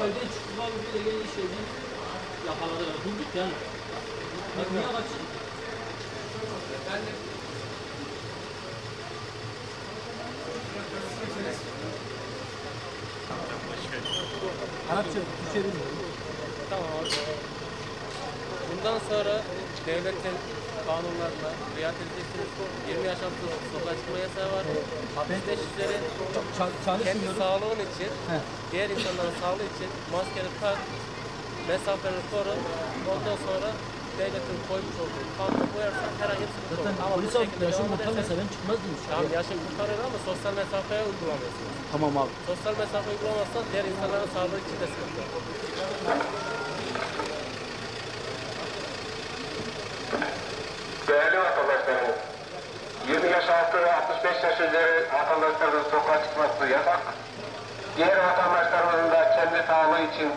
evden çıktılar bir de iş evden yakaladılar. Durduk yani. Bak niye kaçın? Efendim? Arapça düşebilir mi? Tamam abi. Bundan sonra devletin kanunlarına riayet edeceksiniz. 20 yaş altı sokağa çıkma yasağı var. Hapiste kişilerin kendi sağlığın için, diğer insanların sağlığı için maskeni tak, mesafeni koru. Ondan sonra devletin koymuş olduğu kanunu koyarsan herhangi bir sıkıntı olur. Ama polis abi yaşım kurtarmasa ben çıkmaz demiş. Tamam yaşım kurtarır ama sosyal mesafeye uygulamıyorsunuz. Tamam abi. Sosyal mesafe uygulamazsan diğer insanların sağlığı için de sıkıntı olur. Değerli vatandaşlarımız, 20 yaş altı ve 65 yaş üzeri vatandaşlarımızın sokağa çıkması yasak. Diğer vatandaşlarımızın da kendi sağlığı için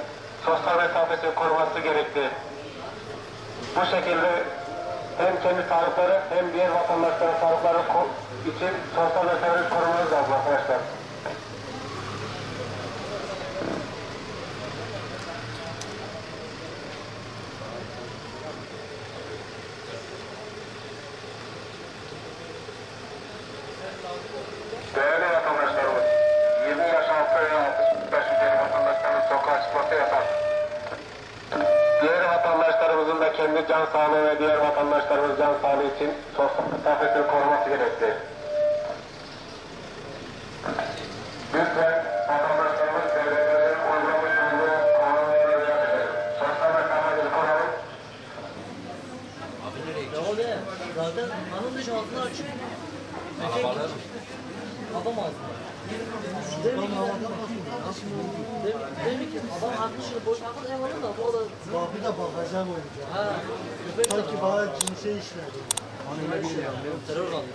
sosyal mesafesini koruması gerekli. Bu şekilde hem kendi sağlıkları hem diğer vatandaşların sağlıkları için sosyal mesafeyi korumamız lazım arkadaşlar. Değerli vatandaşlarımız, 20 yaş altı ve 65 üzeri vatandaşlarımız sokağa çıkması yasak. Diğer vatandaşlarımızın da kendi can sağlığı ve diğer vatandaşlarımız can sağlığı için sosyal mesafesini koruması gerekli. Lütfen vatandaşlarımız devletlerin uygulamış olduğu kanunlara riayet edelim. Sosyal mesafesini koruyalım. Abi nereye gidiyor? Ya o ne? Zaten hanım dışı altına açık. Arabalar. Adam ağzına. Demek ki adam hakkını boşaltın eyvallah da bu da... Bir de bakacağım olacak. Ha. Sanki bana cinse işledi. Terör kaldı.